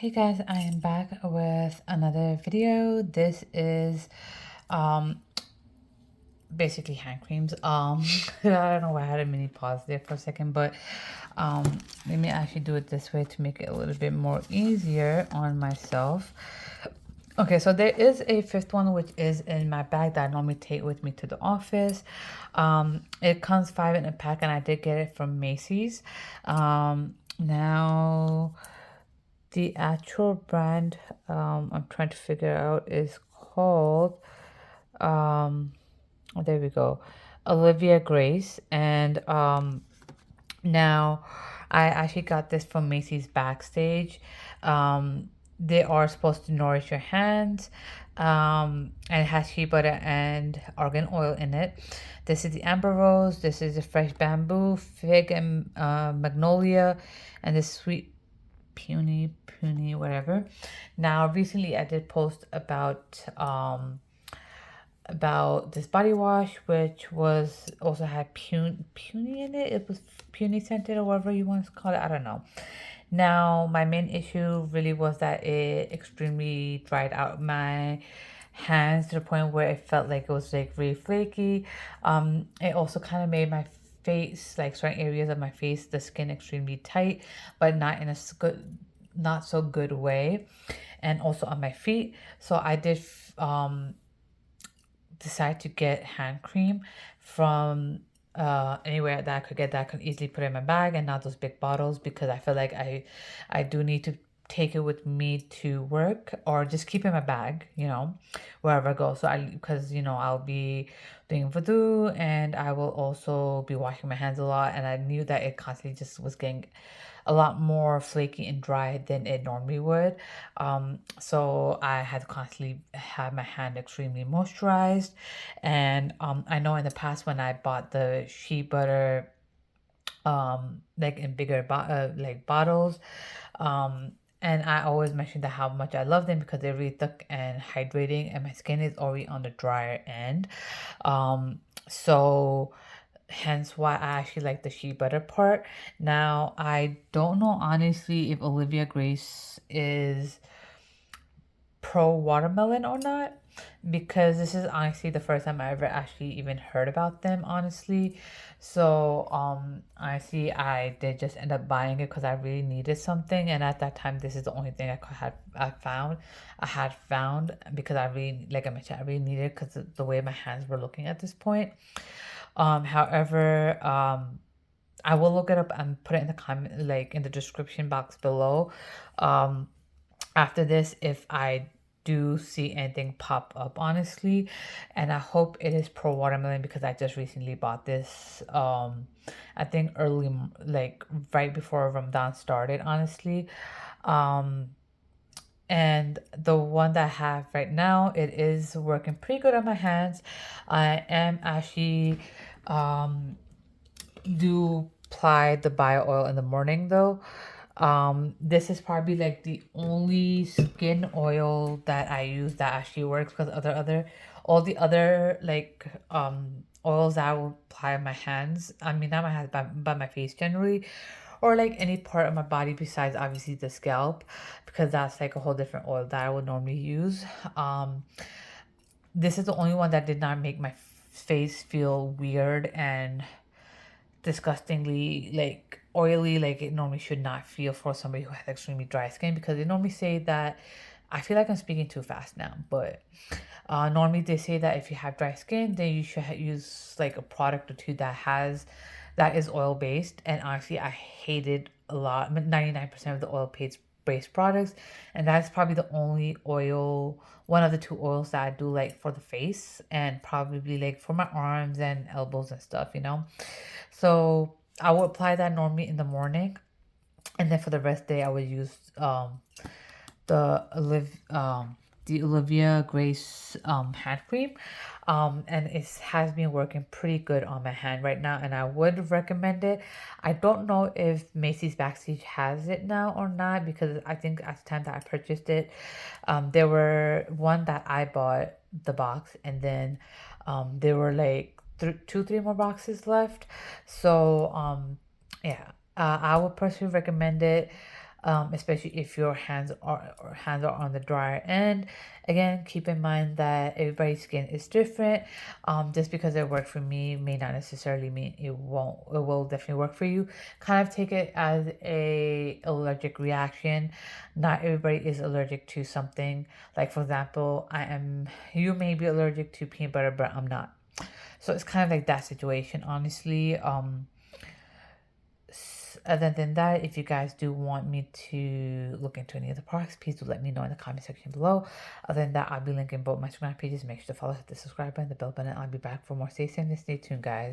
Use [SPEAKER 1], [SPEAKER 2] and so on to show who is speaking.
[SPEAKER 1] Hey guys, I am back with another video. This is um basically hand creams. I don't know why I had a mini pause there for a second, but let me actually do it this way to make it a little bit more easier on myself. Okay, so there is a fifth one which is in my bag that I normally take with me to the office. It comes 5 in a pack and I did get it from Macy's. Now the actual brand I'm trying to figure out is called oh, there we go, Olivia Grace. And now I actually got this from Macy's Backstage. They are supposed to nourish your hands. And it has shea butter and argan oil in it. This is the amber rose, this is the fresh bamboo, fig, and magnolia, and the sweet puny, whatever. Now recently I did post about this body wash, which was also had puny in it. It was puny scented or whatever you want to call it. I don't know. Now my main issue really was that it extremely dried out my hands to the point where it felt like it was like really flaky. It also kind of made my face, like certain areas of my face, the skin extremely tight, but not in a good, not so good way, and also on my feet. So I did decide to get hand cream from anywhere that I could get that I could easily put in my bag and not those big bottles, because I feel like I do need to take it with me to work or just keep it in my bag, wherever I go. So because I'll be doing voodoo and I will also be washing my hands a lot, and I knew that it constantly just was getting a lot more flaky and dry than it normally would. So I had to constantly have my hand extremely moisturized. And I know in the past when I bought the shea butter, like in bigger like bottles, and I always mention that how much I love them because they're really thick and hydrating, and my skin is already on the drier end. So hence why I actually like the shea butter part. Now, I don't know honestly if Olivia Grace is pro watermelon or not, because this is honestly the first time I ever actually even heard about them, honestly. So honestly, I did just end up buying it because I really needed something, and at that time this is the only thing I had found, because I really, like I mentioned, I really needed it because the way my hands were looking at this point. However, I will look it up and put it in the comment, like in the description box below. Um, After this, if I do see anything pop up, honestly, and I hope it is pro watermelon because I just recently bought this. I think early, like right before Ramadan started, honestly. Um, and the one that I have right now, it is working pretty good on my hands. I am actually do apply the bio oil in the morning though. This is probably like the only skin oil that I use that actually works, because all the other like oils that I will apply on my hands, I mean not my hands but my face generally, or like any part of my body besides obviously the scalp, because that's like a whole different oil that I would normally use. This is the only one that did not make my face feel weird and disgustingly like oily, like it normally should not feel for somebody who has extremely dry skin, because they normally say that, I feel like I'm speaking too fast now, but normally they say that if you have dry skin, then you should use like a product or two that is oil based. And honestly, I hated a lot, 99% of the oil based products, and that's probably the only oil, one of the two oils that I do like for the face, and probably like for my arms and elbows and stuff. So I will apply that normally in the morning, and then for the rest of the day I would use the Olivia Grace hand cream. And it has been working pretty good on my hand right now, and I would recommend it. I don't know if Macy's Backstage has it now or not, because I think at the time that I purchased it, there were one that I bought the box, and then there were like three more boxes left. So yeah, I would personally recommend it. especially if your hands are on the drier end. Again, keep in mind that everybody's skin is different. Just because it worked for me may not necessarily mean it won't. It will definitely work for you. Kind of take it as a allergic reaction. Not everybody is allergic to something. Like for example, you may be allergic to peanut butter, but I'm not. So it's kind of like that situation, honestly. Other than that, if you guys do want me to look into any of the products, please do let me know in the comment section below. Other than that, I'll be linking both my Instagram pages. Make sure to follow, hit the subscribe button, the bell button. I'll be back for more. Stay safe and stay tuned, guys.